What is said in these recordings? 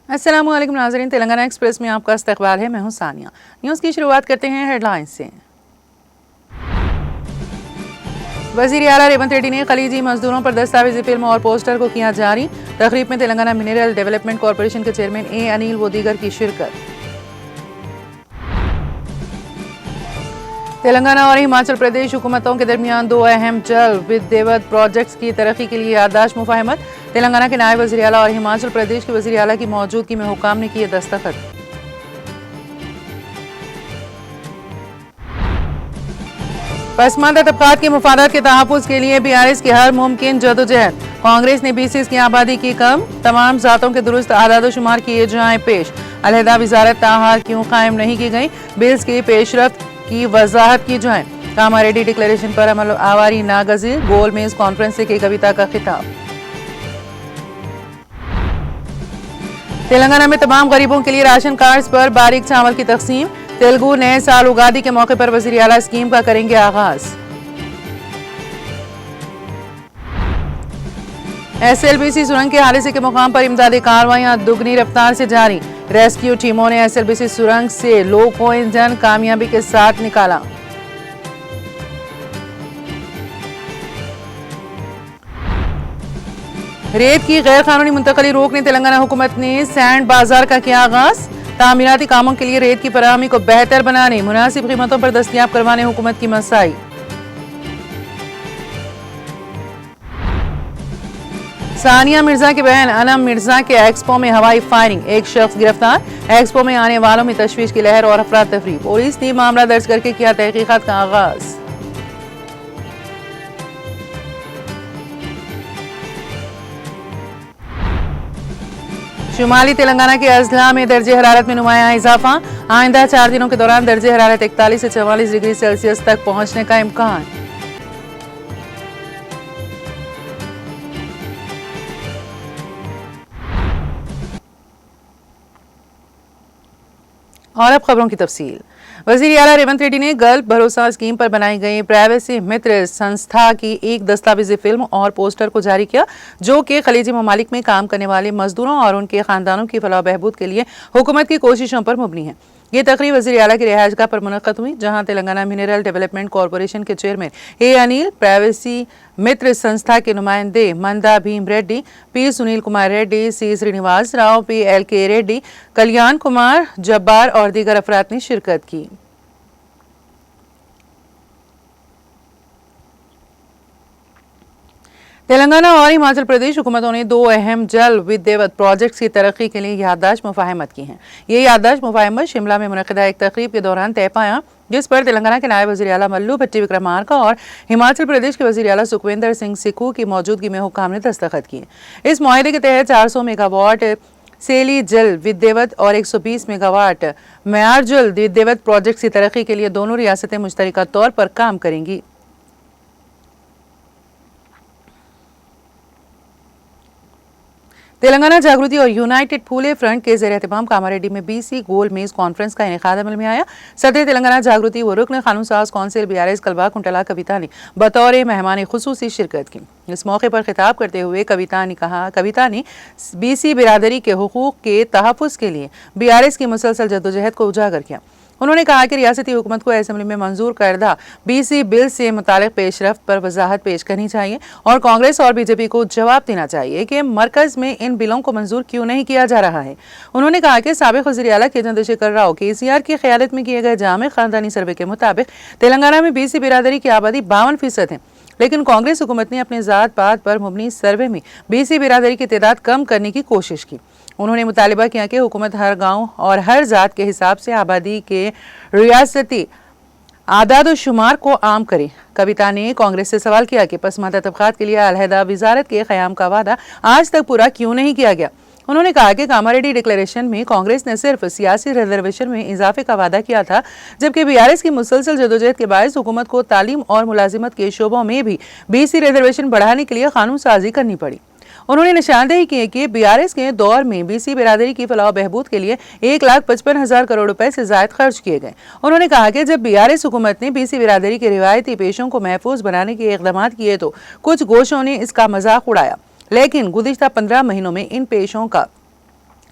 अस्सलाम वालेकुम नाज़रीन, तेलंगाना एक्सप्रेस में आपका इस्तकबाल है। मैं हूं सानिया। न्यूज़ की शुरुआत करते हैं हेडलाइंस से। वज़ीर आला रेवंत रेड्डी ने खलीजी मजदूरों पर दस्तावेजी फिल्म और पोस्टर को किया जारी। तकरीब में तेलंगाना मिनरल डेवलपमेंट कॉरपोरेशन के चेयरमैन ए अनिल व दीगर की शिरकत। तेलंगाना और हिमाचल प्रदेश हुकूमतों के दरमियान दो अहम जल विद्युत प्रोजेक्ट्स की तरक्की के लिए याददाश्त मुफाहमत। तेलंगाना के नायब वज़ीर आला और हिमाचल प्रदेश के वज़ीर आला की मौजूदगी में हुकाम ने किए दस्तखत। पसमानदा तबकात के मुफादात के तहफ़्फ़ुज़ के लिए BRS की हर मुमकिन जदोजहद। कांग्रेस ने BCs की आबादी की कम, तमाम ज़ातों के दुरुस्त आदादोशुमार किए जाएं पेश। अलहदा वजारत ताहार क्यों कायम नहीं की गई, बिल्स की पेशरफ्त की वजाहत की जाए। कामारेड्डी डिक्लेरेशन पर अमल आवारी नागजीर, गोल मेज कॉन्फ्रेंस से की कविता का खिताब। तेलंगाना में तमाम गरीबों के लिए राशन कार्ड्स पर बारीक चावल की तकसीम। तेलुगु नए साल उगादी के मौके पर वज़ीर आला स्कीम का करेंगे आगाज। SLBC सुरंग के हादसे के मुकाम पर इमदादी कार्रवाइयां दुगनी रफ्तार से जारी। रेस्क्यू टीमों ने SLBC सुरंग से लो को इंजन कामयाबी के साथ निकाला। रेत की गैर कानूनी मुंतकली रोकने तेलंगाना हुकूमत ने सैंड बाजार का किया आगाज। तामीराती कामों के लिए रेत की फराहमी को बेहतर बनाने, मुनासिब कीमतों पर दस्तयाब करवाने हुकूमत की मसाई। सानिया मिर्जा के बहन अनम मिर्जा के एक्सपो में हवाई फायरिंग, एक शख्स गिरफ्तार। एक्सपो में आने वालों में तशवीश की लहर और अफरा तफरी। पुलिस ने मामला दर्ज करके किया तहकीकात का आगाज। शुमाली तेलंगाना के अजला में दर्जे हरारत में नुमाया इजाफा। आइंदा 4 दिनों के दौरान दर्जे हरारत 41 से 44 डिग्री सेल्सियस तक पहुंचने का इम्कान। और अब खबरों की तफसील। वज़ीर आला रेवंत रेड्डी ने गल्फ भरोसा स्कीम पर बनाई गई प्राइवेसी मित्र संस्था की एक दस्तावेजी फिल्म और पोस्टर को जारी किया, जो कि खलीजी ममालिक में काम करने वाले मजदूरों और उनके खानदानों की फलाह बहबूद के लिए हुकूमत की कोशिशों पर मबनी है। ये तकरीब वज़ीर आला की रिहायशगाह पर मुनक़्क़द हुई, जहाँ तेलंगाना मिनरल डेवलपमेंट कॉरपोरेशन के चेयरमैन ए अनिल, प्राइवेसी मित्र संस्था के नुमाइंदे मंदा भीम रेड्डी, पी सुनील कुमार रेड्डी, सी श्रीनिवास राव, PLK रेड्डी, कल्याण कुमार जब्बार और दीगर अफराद ने शिरकत की। तेलंगाना और हिमाचल प्रदेश हुकूमतों ने दो अहम जल विद्युत प्रोजेक्ट्स की तरक्की के लिए याददाश्त मुफाहमत की हैं। ये याददाश्त मुफाहमत शिमला में मुनक़्क़दा एक तकरीब के दौरान तय पाया, जिस पर तेलंगाना के नायब वज़ीर आला मल्लू भट्टी विक्रमार्का और हिमाचल प्रदेश के वज़ीर आला सुखविंदर सिंह सिक्खू की मौजूदगी में हुकाम ने दस्तखत किए। इस मुआहदे के तहत 400 मेगावाट सेली जल विद्युत और 120 मेगावाट म्यार जल विद्युत प्रोजेक्ट्स की तरक्की के लिए दोनों रियासतें मुश्तरका तौर पर काम करेंगी। तेलंगाना जागृति और यूनाइटेड फूले फ्रंट के ज़ेर एहतमाम कामारेड्डी में BC गोल मेज कॉन्फ्रेंस का इनेकाद अमल में आया। सदर तेलंगाना जागृति व रुकन कानून साज कौंसिल BRS कलबा कुंटला कविता ने बतौर मेहमान खुसूसी शिरकत की। इस मौके पर खिताब करते हुए कविता ने BC बिरादरी के हुकूक के तहफ़्फ़ुज़ के लिए BRS की मुसलसल जद्दोजहद को उजागर किया। उन्होंने कहा कि रियासती हुकूमत को असेंबली में मंजूर करदा BC बिल से मुतालिक पेशरफ्त पर वजाहत पेश करनी चाहिए और कांग्रेस और BJP को जवाब देना चाहिए कि मरकज़ में इन बिलों को मंजूर क्यों नहीं किया जा रहा है। उन्होंने कहा कि साबिक़ वज़ीर आला केजन शेखर राव KCR की क़यादत में किए गए जामे ख़ानदानी सर्वे के मुताबिक तेलंगाना में BC बिरादरी की आबादी 52% है, लेकिन कांग्रेस हुकूमत ने अपने ज़ात पात पर मुबनी सर्वे में BC बिरादरी की तादाद कम करने की कोशिश की। उन्होंने मुतालिबा किया कि हुकूमत हर गांव और हर ज़ात के हिसाब से आबादी के रियासती आदाद-ओ-शुमार को आम करे। कविता ने कांग्रेस से सवाल किया कि पसमानदा तबकात के लिए अलहदा वजारत के क़याम का वादा आज तक पूरा क्यों नहीं किया गया। उन्होंने कहा कि कामारेड्डी डिक्लेरेशन में कांग्रेस ने सिर्फ सियासी रिजर्वेशन में इजाफे का वादा किया था, जबकि BRS की मुसलसल जदोजहद के बायस हुकूमत को तालीम और मुलाजिमत के शोबों में भी BC रिजर्वेशन बढ़ाने के लिए कानून साजी करनी पड़ी। उन्होंने निशानदेही की कि BRS के दौर में BC बिरादरी की फलाह बहबूद के लिए 1,55,000 करोड़ रुपए से ज़ायद खर्च किए गए। उन्होंने कहा कि जब BRS हुकूमत ने BC बिरादरी के रिवायती पेशों को महफूज बनाने के इक़दामात किए तो कुछ गोशों ने इसका मजाक उड़ाया, लेकिन गुज़िश्ता 15 महीनों में इन पेशों का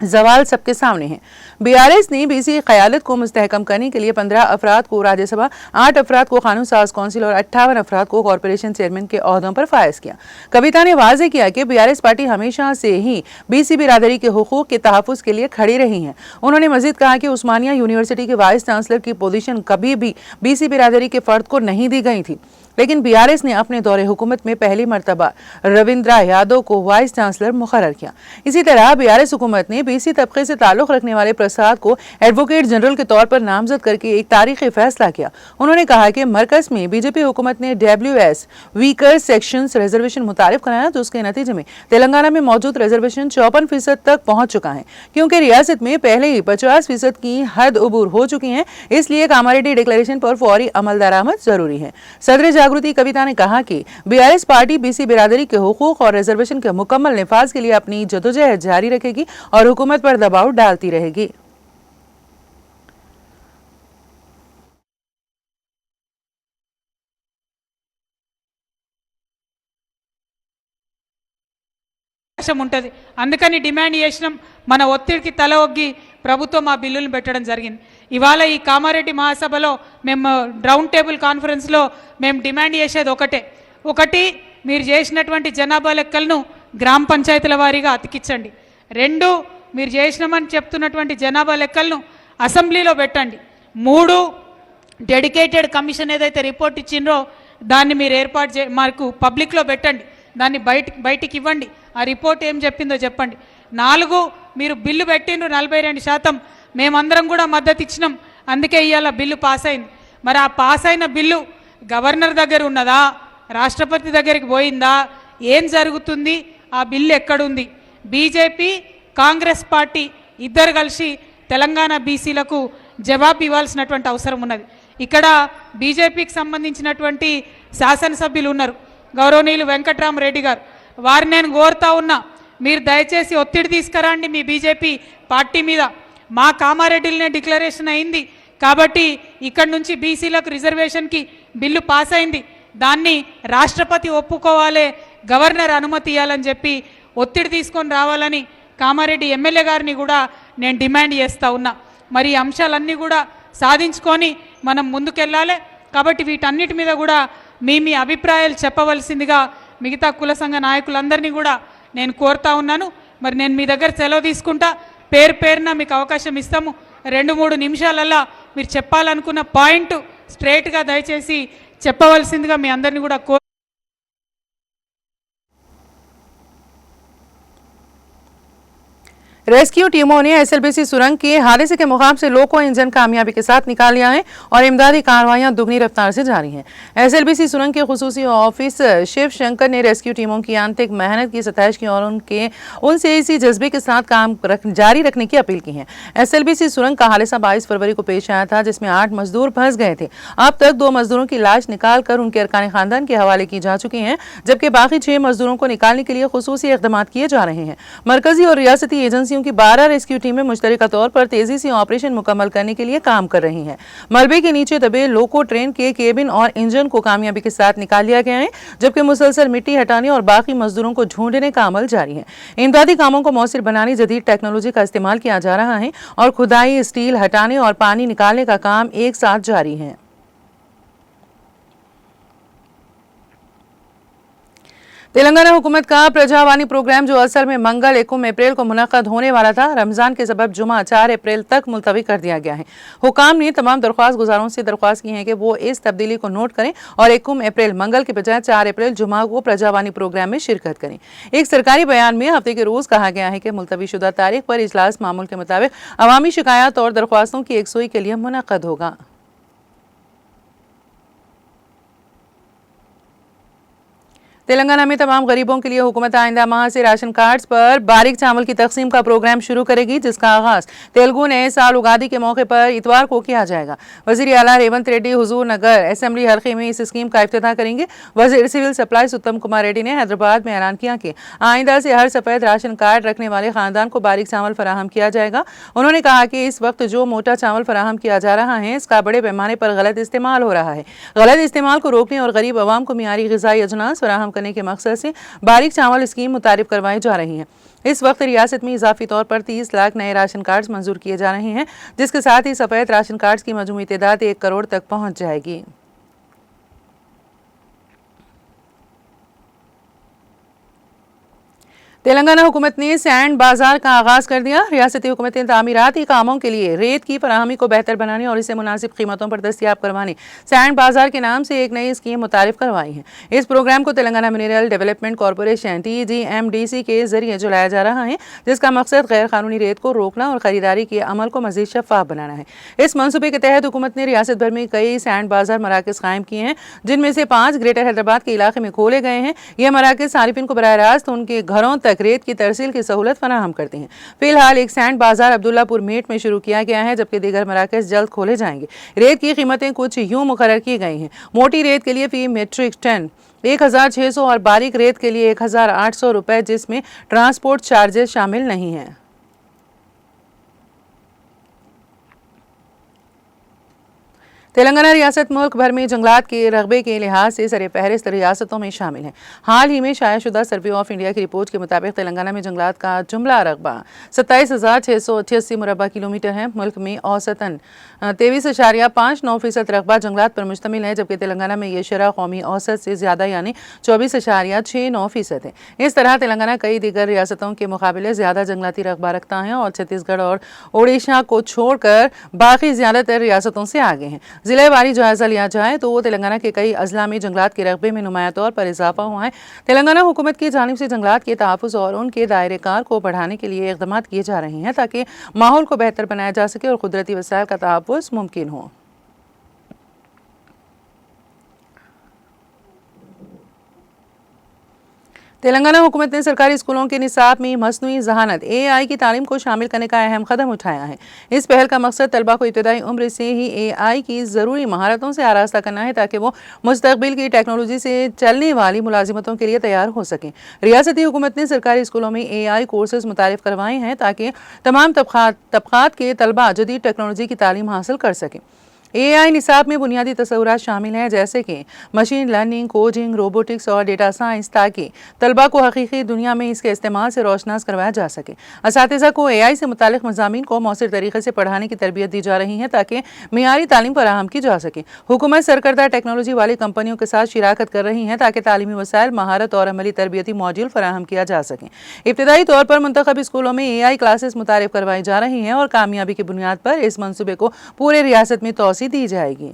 सवाल सबके सामने है। बीआरएस ने बीसी क़यादत को मुस्तहकम करने के लिए 15 अफराद को राज्यसभा, 8 अफराद को कानून साज कौंसिल और 58 अफराद को कॉरपोरेशन चेयरमैन के ओहदों पर फायज किया। कविता ने वाजे किया कि बीआरएस पार्टी हमेशा से ही बीसी बिरादरी के हुकूक के तहफ़्फ़ुज़ के लिए खड़ी रही है। उन्होंने मजीद कहा कि उस्मानिया यूनिवर्सिटी के वाइस चांसलर की पोजीशन कभी भी बीसी बिरादरी के फर्द को नहीं दी गई थी, लेकिन बीआरएस ने अपने दौरे हुकूमत में पहली मरतबा रविंद्रा यादव को वाइस चांसलर मुकर्रर किया। इसी तरह बीआरएस हुकूमत ने बीसी तबके से ताल्लुक़ रखने वाले प्रसाद को एडवोकेट जनरल के तौर पर नामजद करके एक तारीखी फैसला किया। उन्होंने कहा कि मरकज में बीजेपी हुकूमत ने WS वीकर सेक्शंस रिजर्वेशन मुतारिफ कराया, जिसके नतीजे में तेलंगाना में मौजूद रिजर्वेशन 54% तक पहुंच चुका है। क्योंकि रियासत में पहले ही 50% की हद उबूर हो चुकी है, इसलिए कामारेड्डी डिक्लेरेशन पर फौरी अमल दरामद जरूरी है। सदर जागृति कविता ने कहा कि बीआरएस पार्टी बीसी बिरादरी के हुकूक और रिजर्वेशन के मुकम्मल निफाज के लिए अपनी जदोजहद जारी रखेगी और हुकूमत पर दबाव डालती रहेगी। ఉంటది అందుకని డిమాండ్ చేసినాం మన ఒత్తిడికి తల ఒగ్గి ప్రభుత్వం ఆ బిల్లులను పెట్టడం జరిగింది ఇవాళ ఈ కామారెడ్డి మహాసభలో మేము రౌండ్ టేబుల్ కాన్ఫరెన్స్ లో మేము డిమాండ్ చేసేది ఒకటి మీరు చేసినటువంటి జనాభా లెక్కలను గ్రామ పంచాయతీల వారీగా అతికించండి రెండు మీరు చేసినామని చెప్తున్నటువంటి జనాభా లెక్కలను అసెంబ్లీలో పెట్టండి మూడు డెడికేటెడ్ కమిషన్ ఏదైతే రిపోర్ట్ ఇచ్చిండ్రో దాన్ని మీరు ఏర్పాటు మాకు పబ్లిక్ లో పెట్టండి దాన్ని బయటికి ఇవ్వండి ఆ రిపోర్ట్ ఏం చెప్పిందో చెప్పండి నాలుగు మీరు బిల్లు పెట్టిండ్రు 42% మేమందరం కూడా మద్దతు ఇచ్చినాం అందుకే ఇవాళ బిల్లు పాస్ అయింది మరి ఆ పాస్ అయిన బిల్లు గవర్నర్ దగ్గర ఉన్నదా రాష్ట్రపతి దగ్గరికి పోయిందా ఏం జరుగుతుంది ఆ బిల్లు ఎక్కడుంది బీజేపీ కాంగ్రెస్ పార్టీ ఇద్దరు కలిసి తెలంగాణ బీసీలకు జవాబు ఇవ్వాల్సినటువంటి అవసరం ఉన్నది ఇక్కడ బీజేపీకి సంబంధించినటువంటి శాసనసభ్యులు ఉన్నారు గౌరవనీయులు వెంకట్రామరెడ్డి గారు వారిని నేను కోరుతా ఉన్నా మీరు దయచేసి ఒత్తిడి తీసుకురండి మీ బీజేపీ పార్టీ మీద మా కామారెడ్డిలోనే డిక్లరేషన్ అయింది కాబట్టి ఇక్కడ నుంచి బీసీలకు రిజర్వేషన్కి బిల్లు పాస్ అయింది దాన్ని రాష్ట్రపతి ఒప్పుకోవాలి గవర్నర్ అనుమతి ఇవ్వాలని చెప్పి ఒత్తిడి తీసుకొని రావాలని కామారెడ్డి ఎమ్మెల్యే గారిని కూడా నేను డిమాండ్ చేస్తూ ఉన్నా మరి ఈ అంశాలన్నీ కూడా సాధించుకొని మనం ముందుకెళ్ళాలి కాబట్టి వీటన్నిటి మీద కూడా మీ అభిప్రాయాలు చెప్పవలసిందిగా మిగతా కుల సంఘ నాయకులందరినీ కూడా నేను కోరుతా ఉన్నాను మరి నేను మీ దగ్గర సెలవు తీసుకుంటా పేరున మీకు అవకాశం ఇస్తాము 2-3 నిమిషాలలో మీరు చెప్పాలనుకున్న పాయింట్ స్ట్రైట్గా దయచేసి చెప్పవలసిందిగా మీ అందరినీ కూడా रेस्क्यू टीमों ने एसएलबीसी सुरंग के हादसे के मुकाम से लोको इंजन कामयाबी के साथ निकाल लिया है और इमदादी कार्रवाइयां दुगनी रफ्तार से जारी हैं। एसएलबीसी सुरंग के खुसूसी ऑफिसर शिव शंकर ने रेस्क्यू टीमों की आंतरिक मेहनत की सताइश की और उनसे इसी जज्बे के साथ काम जारी रखने की अपील की है। एसएलबीसी सुरंग का हादसा 22 फरवरी को पेश आया था, जिसमें 8 मजदूर फंस गए थे। अब तक 2 मजदूरों की लाश निकाल कर उनके अरकान खानदान के हवाले की जा चुकी है, जबकि बाकी 6 मजदूरों को निकालने के लिए खुसूसी इक़दाम किए जा रहे हैं। मरकजी और रियासती एजेंसियों की 12 रेस्क्यू टीमें मुश्तरका तौर पर तेजी से ऑपरेशन मुकम्मल करने के लिए काम कर रही हैं। मलबे के नीचे दबे लोको ट्रेन के केबिन और इंजन को कामयाबी के साथ निकाल लिया गया है, जबकि मुसलसल मिट्टी हटाने और बाकी मजदूरों को ढूंढने का अमल जारी है। इमदादी कामों को मौसर बनाने जदीद टेक्नोलॉजी का इस्तेमाल किया जा रहा है और खुदाई, स्टील हटाने और पानी निकालने का काम एक साथ जारी है। तेलंगाना हुकूमत का प्रजावानी प्रोग्राम, जो असल में मंगल 1 अप्रैल को मुनक्कद होने वाला था, रमजान के सबब जुमा 4 अप्रैल तक मुलतवी कर दिया गया है। हुकाम ने तमाम दरख्वास्त गुजारों से दरख्वास्त की है कि वो इस तब्दीली को नोट करें और 1 अप्रैल मंगल के बजाय 4 अप्रैल जुमा को प्रजावानी प्रोग्राम में शिरकत करें। एक सरकारी बयान में हफ्ते के रोज कहा गया है कि मुलतवी शुदा तारीख पर इजलास मामूल के मुताबिक अवामी शिकायत और दरख्वास्तों की यकसुई के लिए मुनक्कद होगा। तेलंगाना में तमाम गरीबों के लिए हुकूमत आइंदा माह से राशन कार्ड्स पर बारीक चावल की तकसीम का प्रोग्राम शुरू करेगी, जिसका आगाज तेलुगु नए साल उगादी के मौके पर इतवार को किया जाएगा। वजीर आला रेवंत रेड्डी हुजूर नगर असेंबली हल्के में इस स्कीम का इफ्तिताह करेंगे। वजीर सिविल सप्लाईज उत्तम कुमार रेड्डी ने हैदराबाद में ऐलान किया कि आइंदा से हर सफेद राशन कार्ड रखने वाले खानदान को बारीक चावल फराहम किया जाएगा। उन्होंने कहा कि इस वक्त जो मोटा चावल फराहम किया जा रहा है, इसका बड़े पैमाने पर गलत इस्तेमाल हो रहा है। गलत इस्तेमाल को रोकने और गरीब आवाम को मियारी ग़िज़ाई अजनास फराहम करने के मकसद से बारीक चावल स्कीम मुतारिफ करवाई जा रही है। इस वक्त रियासत में इजाफी तौर पर 30 लाख नए राशन कार्ड मंजूर किए जा रहे हैं, जिसके साथ ही सफेद राशन कार्ड की मजमूई तादाद 1 करोड़ तक पहुंच जाएगी। तेलंगाना हुकूमत ने सैंड बाजार का आगाज कर दिया। रियासती हुकूमत ने तामीराती कामों के लिए रेत की फराहमी को बेहतर बनाने और इसे मुनासिब कीमतों पर दस्तियाब करवाने सैंड बाजार के नाम से एक नई स्कीम मुतारिफ करवाई है। इस प्रोग्राम को Telangana mineral development corporation TGMDC के जरिए चलाया जा रहा है, जिसका मकसद गैर कानूनी रेत को रोकना और खरीदारी के अमल को मजीद शफाफ बनाना है। इस मनसूबे के तहत हुकूमत ने रियासत भर में कई सैंड बाजार मराकज कायम किए हैं, जिनमें से 5 ग्रेटर हैदराबाद के इलाके में खोले गए हैं। यह मराकज सारिफिन को बराह रास्त उनके घरों तक रेत की तरसील की सहूलत फराहम करते हैं। फिलहाल एक सैंड बाजार अब्दुल्लापुर मेट में शुरू किया गया है, जबकि दीगर मराकज जल्द खोले जाएंगे। रेत की कीमतें कुछ यूं मुकर्रर की गई हैं। मोटी रेत के लिए फी मेट्रिक टन 1600 और बारीक रेत के लिए 1800 रुपए, जिसमें ट्रांसपोर्ट चार्जेस शामिल नहीं हैं। तेलंगाना रियासत मुल्क भर में जंगलात के रकबे के लिहाज से सरे फहरिस्त रियासतों में शामिल है। हाल ही में शायाशुदा सर्वे ऑफ इंडिया की रिपोर्ट के मुताबिक तेलंगाना में जंगलात का जुमला रकबा 27,688 मुरबा किलोमीटर है। मुल्क में औसतन 23.59% रकबा जंगलात पर मुश्तमिल है, जबकि तेलंगाना में यह शरह कौमी औसत से ज़्यादा यानी 24.69% है। इस तरह तेलंगाना कई दीगर रियासतों के मुकाबले ज़्यादा जंगलाती रकबा रखता है और छत्तीसगढ़ और ओडिशा को छोड़कर बाकी ज़्यादातर रियासतों से आगे हैं। जिले वारी जायजा लिया जाए तो तेलंगाना के कई अजला में जंगलात के रकबे में नुमाया तौर पर इजाफा हुआ है। तेलंगाना हुकूमत की जानिब से जंगलात के तहफ़्फ़ुज़ और उनके दायरे कार को बढ़ाने के लिए इक़दाम किए जा रहे हैं, ताकि माहौल को बेहतर बनाया जा सके और कुदरती वसाइल का तहफ़्फ़ुज़ मुमकिन हो। तेलंगाना हुकूमत ने सरकारी स्कूलों के निसाब में मसनूई ज़हानत AI की तालीम को शामिल करने का अहम कदम उठाया है। इस पहल का मकसद तलबा को इब्तदाई उम्र से ही AI की ज़रूरी महारतों से आरास्ता करना है, ताकि वो मुस्तक़बिल की टेक्नोलॉजी से चलने वाली मुलाजिमतों के लिए तैयार हो सकें। रियासती हुकूमत ने सरकारी स्कूलों में AI कोर्सेज मुतारिफ करवाए हैं, ताकि तमाम तबक़ात के तलबा जदीद टेक्नोलॉजी की तालीम हासिल कर सकें। AI निसाब में बुनियादी तसव्वुरात शामिल हैं, जैसे कि मशीन लर्निंग, कोडिंग, रोबोटिक्स और डेटा साइंस, ताकि तलबा को हकीकी दुनिया में इसके इस्तेमाल से रोशनास करवाया जा सके। असातिज़ा को AI से मुतालिक मज़ामीन को मौसर तरीके से पढ़ाने की तरबियत दी जा रही है, ताकि मियारी तालीम फराहम की जा सके। हुकूमत सरकर्दा टेक्नोलॉजी वाली कंपनियों के साथ शिराकत कर रही है, ताकि तालीमी वसाइल, महारत और अमली तरबियती मॉड्यूल फराहम किया जा सके। इब्तदाई तौर पर मुंतखब स्कूलों में AI क्लासेस मुतारिफ करवाई जा रही हैं और कामयाबी की बुनियाद पर इस मनसूबे को पूरे रियासत में तोसी दी जाएगी।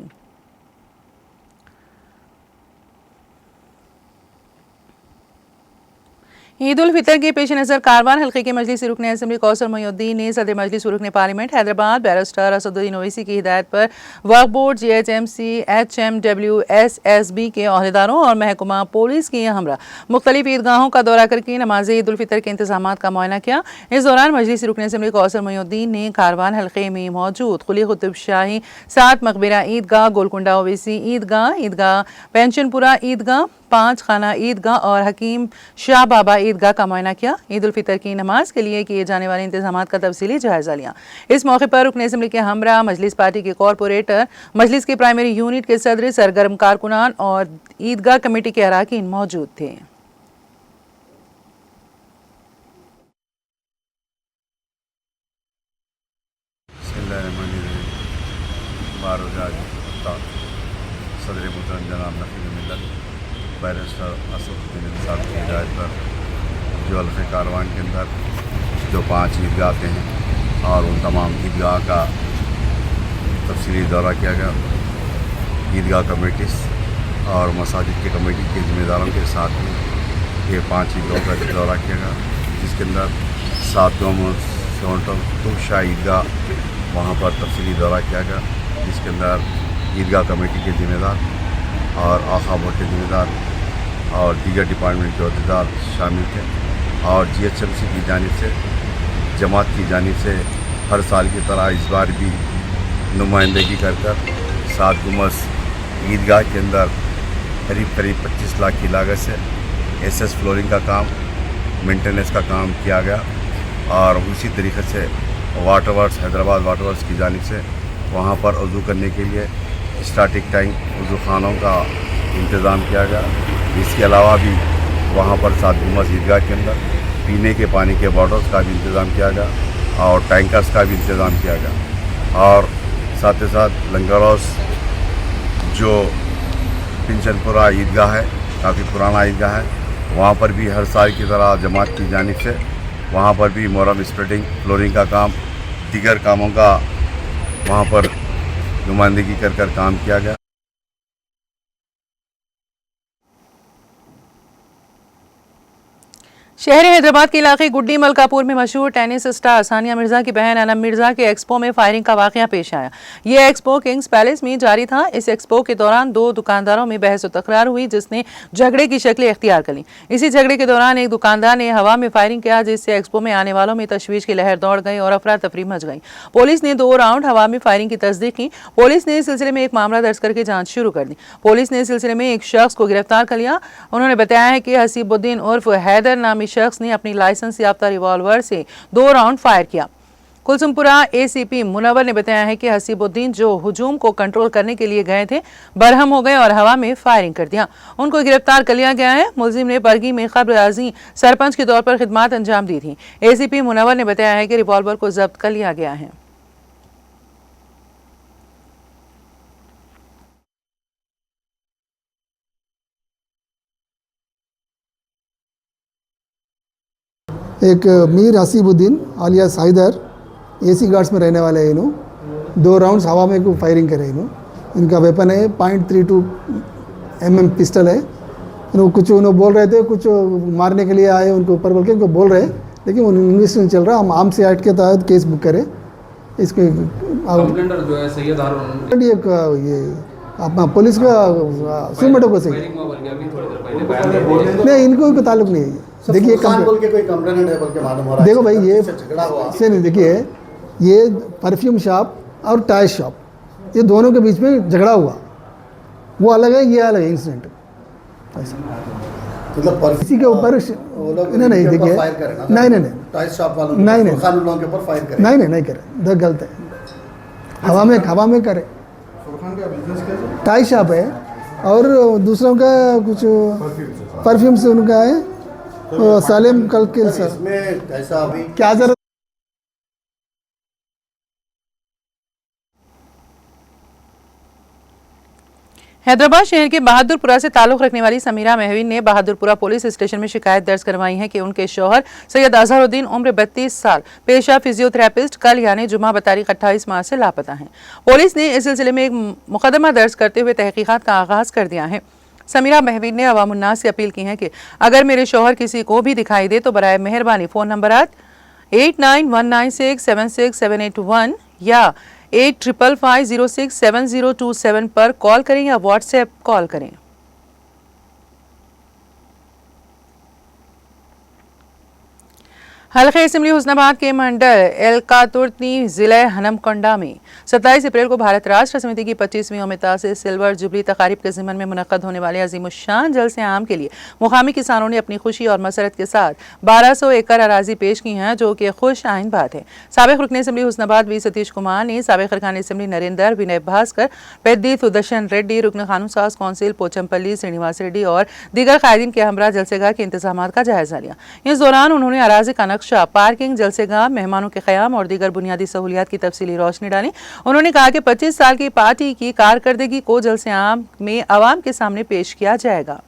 ईद उल फितर के पेश नज़र कारवान हल्के के मजलिस रुकन असम्बली कौसर मोइनुद्दीन ने सदर मजलिस रुकन पार्लियामेंट हैदराबाद बैरिस्टर असदुद्दीन ओवैसी की हिदायत पर वक्फ बोर्ड, GHMC, HMWSSB के अहदेदारों और महकमा पुलिस के हमरा मुख्तलिफ ईदगाहों का दौरा करके नमाज ईद उल फितर के इंतजाम का मुआयना किया। इस दौरान मजलिस रुकन असम्बली कौसर मोइनुद्दीन ने कारवान हल्के में मौजूद कुली कुतुब शाही, 7 मकबरा ईदगाह, गोलकुंडा ओवैसी ईदगाह पेंशनपुरा ईदगाह, 5 खाना ईदगाह और हकीम शाह बाबा ईदगाह का मुआयना किया। ईद उल फितर की नमाज के लिए किए जाने वाले इंतजाम का तफसीली जायजा लिया। इस मौके पर रुकन असम्बली के हमरा, मजलिस पार्टी के कॉरपोरेटर, मजलिस के प्राइमरी यूनिट के सदर, सरगर्म कारकुनान और ईदगाह कमेटी के अराकीन मौजूद थे। सदर मुहतरम जनाब नकीब मिल्लत बैरिस्टर असदुद्दीन साहब की हिदायत पर जो हल्क़े कारवान के अंदर जो 5 ईदगाह हैं और उन तमाम ईदगाह का तफसीली दौरा किया गया। ईदगाह कमेटीज़ और मसाजिद की कमेटी के ज़िम्मेदारों के साथ में ये 5 ईदगाहों का दौरा किया गया, जिसके अंदर 7 कुतुब शाह ईदगाह वहाँ पर तफसीली दौरा किया गया, जिसके अंदर ईदगाह कमेटी के ज़िम्मेदार और आखा बोर्ड के ज़िम्मेदार और दीगर डिपार्टमेंट के अहदेदार शामिल थे। और GHMC की जानिब से, जमात की जानिब से हर साल की तरह इस बार भी नुमाइंदगी कर 7 गुमस ईदगाह के अंदर करीब 25 लाख की लागत से SS फ्लोरिंग का काम, मेंटेनेंस का काम किया गया। और उसी तरीके से water works, Hyderabad water works की जानिब से वहाँ पर वज़ू करने के लिए स्टार्टिंग टाइम वज़ू खानों का इंतज़ाम किया गया। इसके अलावा भी वहाँ पर सात गुम्बद ईदगाह के अंदर पीने के पानी के बॉटल्स का भी इंतज़ाम किया गया और टैंकर्स का भी इंतज़ाम किया गया। और साथ ही साथ लंगर हाउस जो पिंचनपुरा ईदगाह है, काफ़ी पुराना ईदगाह है, वहाँ पर भी हर साल की तरह जमात की जानिब से वहाँ पर भी मोरम स्प्रेडिंग, फ्लोरिंग का काम, दीगर कामों का वहाँ पर नुमाइंदगी कर काम किया गया। शहर हैदराबाद के इलाके गुड्डी मलकापुर में मशहूर टेनिस स्टार सानिया मिर्जा की बहन अनम मिर्जा के एक्सपो में फायरिंग का वाकया पेश आया। ये एक्सपो किंग्स पैलेस में जारी था। इस एक्सपो के दौरान दो दुकानदारों में बहस और तकरार हुई, जिसने झगड़े की शक्लें इख्तियार कर ली। इसी झगड़े के दौरान एक दुकानदार ने हवा में फायरिंग किया, जिससे एक्सपो में आने वालों में तशवीश की लहर दौड़ गई और अफरा तफरी मच गई। पुलिस ने 2 राउंड हवा में फायरिंग की तस्दीक की। पुलिस ने इस सिलसिले में एक मामला दर्ज करके जांच शुरू कर दी। पुलिस ने इस सिलसिले में एक शख्स को गिरफ्तार कर लिया। उन्होंने बताया है कि हसीबुद्दीन उर्फ हैदर नामी शख्स ने अपनी लाइसेंस याफ्ता रिवॉल्वर से 2 राउंड फायर किया। कुलसुमपुरा एसीपी मुनव्वर ने बताया है कि हसीबुद्दीन जो हुजूम को कंट्रोल करने के लिए गए थे, बरहम हो गए और हवा में फायरिंग कर दिया। उनको गिरफ्तार कर लिया गया है। मुलजिम ने बरगी में खबर आजी सरपंच के तौर पर खिदमत अंजाम दी थी। एसीपी मुनव्वर ने बताया है कि रिवॉल्वर को जब्त कर लिया गया है। एक मीर हसीबुद्दीन आलियास हैदर एसी गार्ड्स में रहने वाले हैं। इन्हों 2 राउंड्स हवा में को फायरिंग करे। इनका वेपन है .32 mm पिस्टल है। कुछ उन्होंने बोल रहे थे, कुछ मारने के लिए आए उनको ऊपर बोल के उनको बोल रहे, लेकिन इन्वेस्टिगेशन चल रहा। हम आर्म्स एक्ट के तहत केस बुक करें। इसको कंप्लेंटर जो है सैयद हारून ये अपना पुलिस का सुमेटो को सही नहीं, इनको ताल्लुक नहीं है। देखिए कोई कंप्लेंट है बोल के मालूम हो रहा है। देखो भाई, ये झगड़ा हुआ से नहीं, देखिए ये परफ्यूम शॉप और टायर शॉप, ये दोनों के बीच में झगड़ा हुआ, वो अलग है, ये अलग है इंसिडेंट। मतलब इसी के ऊपर नहीं देखिए, नहीं टायर शॉप वालों नहीं खान लोगों के ऊपर फायर करे, नहीं करे, गलत है। हवा में करे। टाई शॉप है और दूसरों का कुछ परफ्यूम से उनका है। सालेम कल के सर इसमें ऐसा अभी क्या जरूरत। हैदराबाद शहर के बहादुरपुरा से ताल्लुक रखने वाली समीरा महवीन ने बहादुरपुरा पुलिस स्टेशन में शिकायत दर्ज करवाई है कि उनके शौहर सैयद अजहरुद्दीन उम्र 32 साल पेशा फिजियोथेरेपिस्ट कल यानी जुमा बतारीख 28 मार्च से लापता हैं। पुलिस ने इस सिलसिले में एक मुकदमा दर्ज करते हुए तहकीकात का आगाज कर दिया है। समीरा महवीन ने अवामुन्नास से अपील की है कि अगर मेरे शौहर किसी को भी दिखाई दे तो बराए मेहरबानी फ़ोन नंबरात 8919676781 या 8555067027 पर कॉल करें या व्हाट्सएप कॉल करें। हल्के असम्बली हुस्नाबाद के मंडल एलकातुर्तनी जिले हनमकोंडा में 27 अप्रैल को भारत राष्ट्र समिति की 25वीं यौम तासीस सिल्वर जुबली तकारीब के ज़िमन में मुनक़्क़द होने वाले अज़ीमुश्शान जलसे आम के लिए मुकामी किसानों ने अपनी खुशी और मसरत के साथ 1200 एकड़ अराजी पेश की हैं, जो कि खुश आइन बात है। साबिक़ रुकन असम्बली हुस्नाबाद वी सतीश कुमार ने साबिक़ अरकान असम्बली नरेंद्र विनय भास्कर, पेद्दी सुदर्शन रेड्डी, रुकन कानून साज कौंसिल पोचमपल्ली श्रीनिवास रेड्डी और दीगर कायदीन के हमरा जलसेगाह के इंतजाम का जायजा लिया। इस दौरान उन्होंने अराजी का नक्शा, पार्किंग, जलसेगाह, मेहमानों के क़याम और दीगर बुनियादी सहूलियात की तफसीली रोशनी डाली। उन्होंने कहा कि 25 साल की पार्टी की कारकर्दगी को जलसे आम में आवाम के सामने पेश किया जाएगा।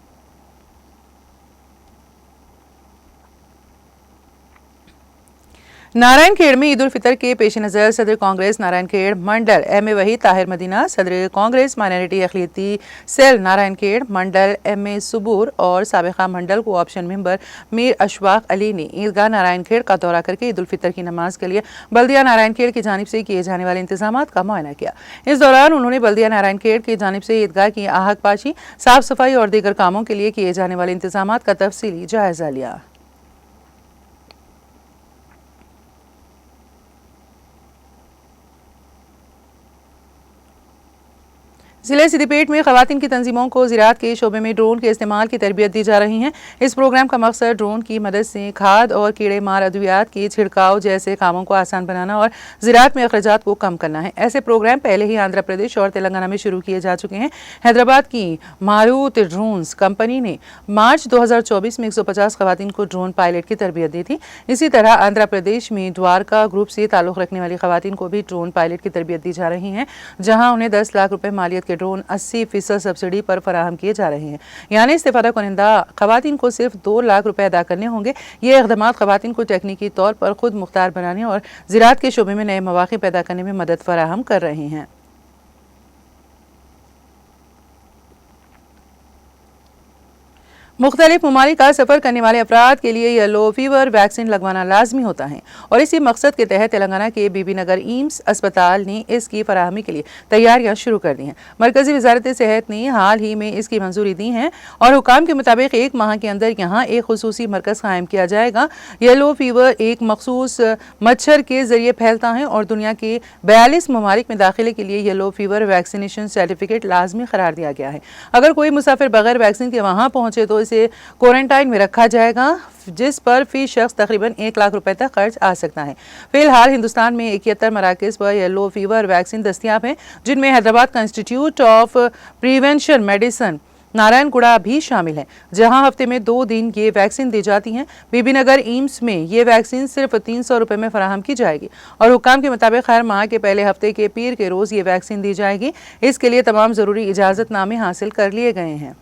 नारायणखेड़ में ईद उल फितर के पेश नज़र सदर कांग्रेस नारायणखेड़ मंडल एम.ए. वहीद ताहिर मदीना, सदर कांग्रेस माइनॉरिटी अखिलती सेल नारायणखेड़ मंडल एम.ए. सुबूर और साबिक़ा मंडल को ऑप्शन मेंबर मीर अशफाक अली ने ईदगाह नारायणखेड़ का दौरा करके ईद उल फितर की नमाज के लिए बल्दिया नारायणखेड़ की जानिब से किए जाने वाले इंतजाम का मुआयना किया। इस दौरान उन्होंने बल्दिया नारायणखेड़ की जानिब से ईदगाह की आहक पाशी, साफ सफाई और दीगर कामों के लिए किए जाने वाले इंतजाम का तफसीली जायजा लिया। जिले सिद्दीपेट में खवातीन की तंजीमों को ज़राअत के शोबे में ड्रोन के इस्तेमाल की तरबियत दी जा रही है। इस प्रोग्राम का मकसद ड्रोन की मदद से खाद और कीड़े मार अद्वियात के छिड़काव जैसे कामों को आसान बनाना और ज़राअत में अखराजात को कम करना है। ऐसे प्रोग्राम पहले ही आंध्र प्रदेश और तेलंगाना में शुरू किए जा चुके हैं। हैदराबाद की मारुत ड्रोन्स कंपनी ने मार्च 2024 में 150 खवातीन को ड्रोन पायलट की तरबियत दी थी। इसी तरह आंध्र प्रदेश में द्वारका ग्रुप से ताल्लुक़ रखने वाली खवातीन को भी ड्रोन पायलट की तरबियत दी जा रही है, जहाँ उन्हें 10 लाख रुपये मालियत के ड्रोन 80% सब्सिडी पर फराहम किए जा रहे हैं। यानी इस्तेफादा कुनिंदा खवातीन को सिर्फ 2 लाख रुपए अदा करने होंगे। ये इक़दामात खवातीन को तकनीकी तौर पर खुद मुख्तार बनाने और ज़राअत के शोबे में नए मौक़े पैदा करने में मदद फराहम कर रहे हैं। मुख्तलिफ ममालिक का सफ़र करने वाले अफराद के लिए येलो फीवर वैक्सीन लगवाना लाजमी होता है और इसी मकसद के तहत तेलंगाना के बीबी नगर एम्स अस्पताल ने इसकी फराहमी के लिए तैयारियां शुरू कर दी हैं। मरकजी वजारत सेहत ने हाल ही में इसकी मंजूरी दी है और हुकाम के मुताबिक 1 माह के अंदर यहाँ एक खुसूसी मरकज़ कायम किया जाएगा। येलो फीवर एक मखसूस मच्छर के जरिए फैलता है और दुनिया के 42 ममालिक में दाखिले के लिए येलो फीवर वैक्सीनेशन सर्टिफिकेट लाजमी करार दिया गया है। अगर कोई मुसाफिर बगैर वैक्सीन के वहाँ पहुँचे तो इसे क्वारंटाइन में रखा जाएगा, जिस पर फी शख्स तकरीबन 1 लाख रुपए तक खर्च आ सकता है। फिलहाल हिंदुस्तान में 71 मराकज़ पर येलो फीवर वैक्सीन दस्तियाब हैं, जिनमें हैदराबाद का institute of prevention medicine Narayanguda भी शामिल है, जहां हफ्ते में 2 दिन ये वैक्सीन दी जाती हैं। बीबी नगर एम्स में ये वैक्सीन सिर्फ 300 रुपये में फराहम की जाएगी और हुक्काम के मुताबिक हर माह के पहले हफ्ते के पीर के रोज़ ये वैक्सीन दी जाएगी। इसके लिए तमाम ज़रूरी इजाज़तनामे हासिल कर लिए गए हैं।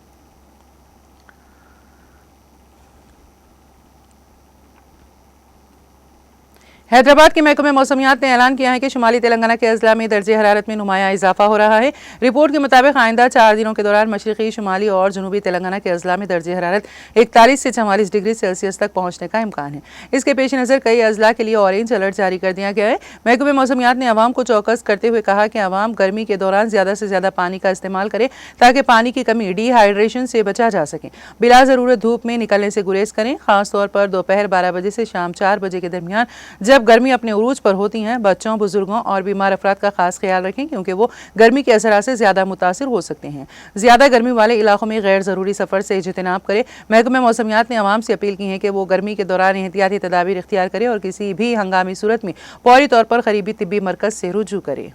हैदराबाद के महकमे मौसमियात ने ऐलान किया है कि शुमाली तेलंगाना के अजला में दर्जे हरारत में नुमाया इजाफा हो रहा है। रिपोर्ट के मुताबिक आइंदा 4 दिनों के दौरान मशरक़ी, शुमाली और जनूबी तेलंगाना के अजला में दर्जे हरारत 41 से 44 डिग्री सेल्सियस तक पहुंचने का इम्कान है। इसके पेश नज़र कई अजला के लिए ऑरेंज अलर्ट जारी कर दिया गया है। महकमे मौसमियात ने अवाम को चौकस करते हुए कहा कि अवाम गर्मी के दौरान ज़्यादा से ज़्यादा पानी का इस्तेमाल करे ताकि पानी की कमी, डिहाइड्रेशन से बचा जा सके। बिला ज़रूरत धूप में निकलने से गुरेज करें, खासतौर पर दोपहर 12 बजे से शाम 4 बजे के दरमियान जब गर्मी अपने उरूज पर होती हैं। बच्चों, बुजुर्गों और बीमार अफराद का खास ख्याल रखें क्योंकि वो गर्मी के असरात से ज़्यादा मुतासिर हो सकते हैं। ज़्यादा गर्मी वाले इलाकों में गैर ज़रूरी सफ़र से इज्तिनाब करें। महकमे मौसमियात ने आवाम से अपील की है कि वो गर्मी के दौरान एहतियाती तदाबीर इख्तियार करें और किसी भी हंगामी सूरत में फौरी तौर पर करीबी तिब्बी मरकज़ से रुजू करें।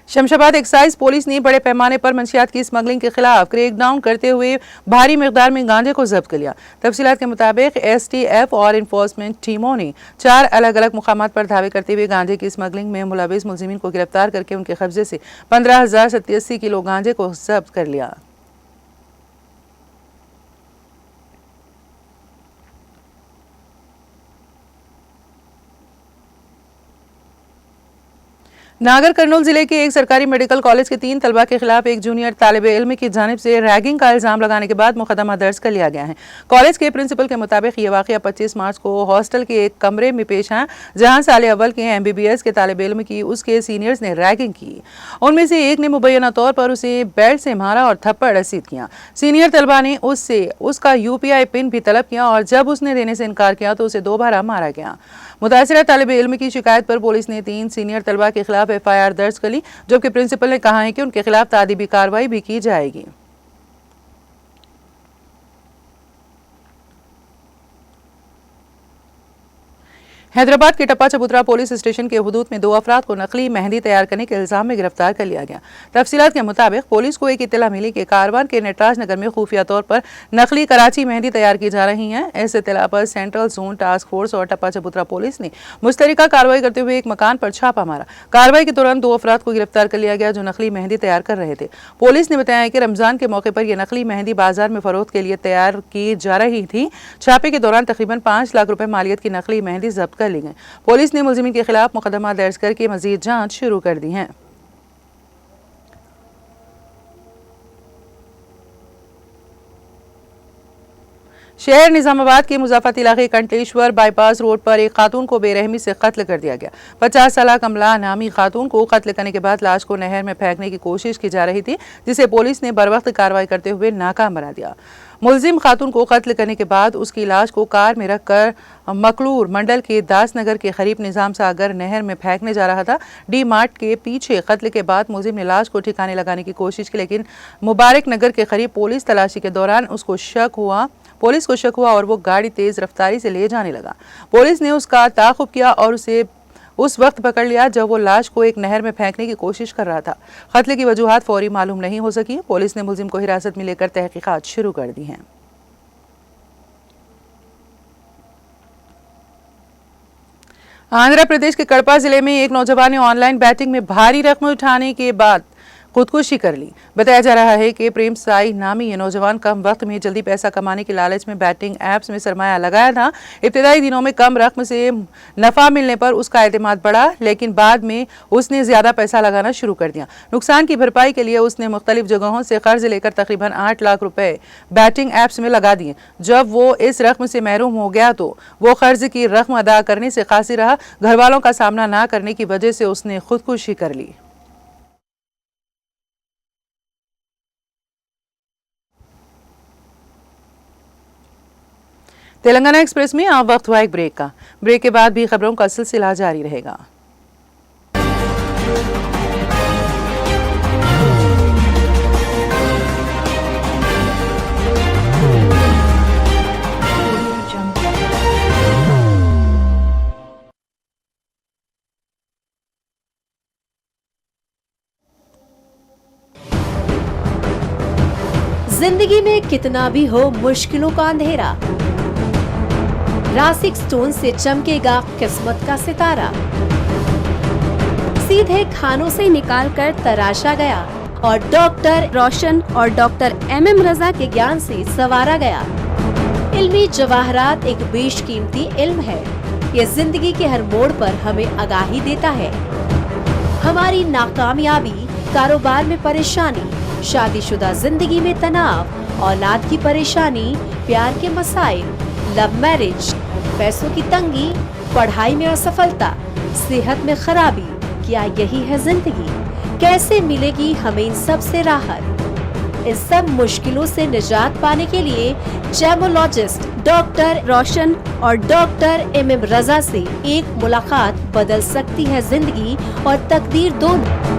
शमशाबाद एक्साइज पुलिस ने बड़े पैमाने पर मंशियात की स्मगलिंग के खिलाफ क्रैकडाउन करते हुए भारी मिकदार में गांजे को जब्त कर लिया। तफसीलात के मुताबिक STF और इन्फोर्समेंट टीमों ने 4 अलग अलग मुकामात पर धावे करते हुए गांजे की स्मगलिंग में मुलविस मुलजिमीन को गिरफ्तार करके उनके कब्जे से 15,087 किलो गांजे को जब्त कर लिया। नागर कर्नूल जिले के एक सरकारी मेडिकल कॉलेज के 3 तलबा के खिलाफ एक जूनियर तालिब इल्म की जानिब से रैगिंग का इल्जाम लगाने के बाद मुकदमा दर्ज कर लिया गया है। कॉलेज के प्रिंसिपल के मुताबिक ये वाकया 25 मार्च को हॉस्टल के एक कमरे में पेश आया, जहां साल अव्वल के MBBS के तालिब इल्म की उसके सीनियर्स ने रैगिंग की। उनमें से एक ने मुबैना तौर पर उसे बेल्ट से मारा और थप्पड़ रसीद किया। सीनियर तलबा ने उससे उसका UPI पिन भी तलब किया और जब उसने देने से इनकार किया तो उसे दोबारा मारा गया। मुतासिरा तालिब इल्म की शिकायत पर पुलिस ने 3 सीनियर तलबा के खिलाफ FIR दर्ज कर ली, जबकि प्रिंसिपल ने कहा है कि उनके खिलाफ तादीबी कार्रवाई भी की जाएगी। हैदराबाद के टप्पा चबूतरा पुलिस स्टेशन के हुदूद में 2 अफराद को नकली मेहंदी तैयार करने के इल्जाम में गिरफ्तार कर लिया गया। तफसीलात के मुताबिक पुलिस को एक इत्तला मिली कि कारवान के नटराज नगर में खुफिया तौर पर नकली कराची मेहंदी तैयार की जा रही हैं। इस इत्तला पर सेंट्रल जोन टास्क फोर्स और टप्पा चबूतरा पुलिस ने मुश्तरका कार्रवाई करते हुए एक मकान पर छापा मारा। कार्रवाई के दौरान 2 अफराद को गिरफ्तार कर लिया गया जो नकली मेहंदी तैयार कर रहे थे। पुलिस ने बताया कि रमजान के मौके पर यह नकली मेहंदी बाजार में फरोख्त के लिए तैयार की जा रही थी। छापे के दौरान तकरीबन 5 लाख रुपए मालियत की नकली मेहंदी जब्त कर ली गई। पुलिस ने मुलजिमीन के खिलाफ मुकदमा दर्ज करके मजीद जांच शुरू कर दी है। शहर निजामाबाद के मुजाफत इलाके कंटेश्वर बाईपास रोड पर एक खातून को बेरहमी से कत्ल कर दिया गया। 50 साल कमला नामी खातून को कत्ल करने के बाद लाश को नहर में फेंकने की कोशिश की जा रही थी, जिसे पुलिस ने बरवक्त कार्रवाई करते हुए नाकाम बना दिया। मुलजिम खातून को कत्ल करने के बाद उसकी लाश को कार में रखकर मकलूर मंडल के दासनगर के करीब निजाम सागर नहर में फेंकने जा रहा था। डी मार्ट के पीछे कत्ल के बाद मुलजिम ने लाश को ठिकाने लगाने की कोशिश की, लेकिन मुबारक नगर के करीब पुलिस तलाशी के दौरान पुलिस को शक हुआ और वो गाड़ी तेज रफ्तारी से ले जाने लगा। पुलिस ने उसका ताक़ुब किया और उसे उस वक्त पकड़ लिया जब वो लाश को एक नहर में फेंकने की कोशिश कर रहा था। कत्ल की वजूहात फौरी मालूम नहीं हो सकी। पुलिस ने मुलजिम को हिरासत में लेकर तहकीकात शुरू कर दी हैं। आंध्र प्रदेश के कड़पा जिले में एक नौजवान ने ऑनलाइन बैटिंग में भारी रकम उठाने के बाद खुदकुशी कर ली। बताया जा रहा है कि प्रेम साई नामी ये नौजवान कम वक्त में जल्दी पैसा कमाने के लालच में बैटिंग ऐप्स में सरमाया लगाया था। इब्तिदाई दिनों में कम रकम से नफा मिलने पर उसका एतमाद बढ़ा, लेकिन बाद में उसने ज्यादा पैसा लगाना शुरू कर दिया। नुकसान की भरपाई के लिए उसने मुख्तलिफ जगहों से कर्ज लेकर तकरीबन 8 लाख रुपए बैटिंग ऐप्स में लगा दिए। जब वो इस रकम से महरूम हो गया तो वो कर्ज की रकम अदा करने से कासिर रहा। घर वालों का सामना ना करने की वजह से उसने खुदकुशी कर ली। तेलंगाना एक्सप्रेस में अब वक्त हुआ एक ब्रेक का। ब्रेक के बाद भी खबरों का सिलसिला जारी रहेगा। जिंदगी में कितना भी हो मुश्किलों का अंधेरा, रासिक स्टोन से चमकेगा किस्मत का सितारा। सीधे खानों से निकालकर तराशा गया और डॉक्टर रोशन और डॉक्टर MM रजा के ज्ञान से संवारा गया। इल्मी जवाहरात एक बेशकीमती इल्म है। ये जिंदगी के हर मोड़ पर हमें आगाही देता है। हमारी नाकामयाबी, कारोबार में परेशानी, शादीशुदा जिंदगी में तनाव, औलाद की परेशानी, प्यार के मसाइल, लव मैरिज, पैसों की तंगी, पढ़ाई में असफलता, सेहत में खराबी, क्या यही है जिंदगी? कैसे मिलेगी हमें इन सब से राहत? इन सब मुश्किलों से निजात पाने के लिए जेमोलॉजिस्ट डॉक्टर रोशन और डॉक्टर MM रजा से एक मुलाकात बदल सकती है जिंदगी और तकदीर दोनों।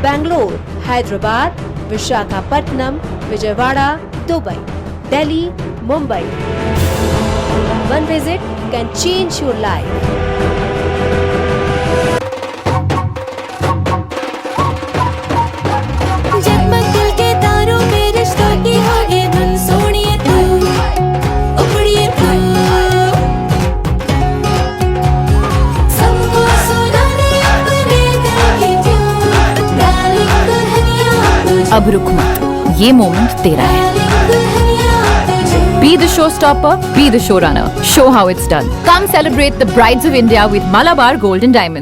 Bangalore, Hyderabad, Visakhapatnam, Vijayawada, Dubai, Delhi, Mumbai. One visit can change your life. जगमग दिल के तारों में रिश्तों की होगी धुन, सोनिए तू, उपड़िए तू, सबको सुनाने अपने दिल की ट्यून, डार्लिंग दुल्हनिया। अब रुक मत, ये मोमेंट तेरा है। Be the showstopper, be the showrunner. Show how it's done. Come celebrate the Brides of India with Malabar Gold and Diamonds.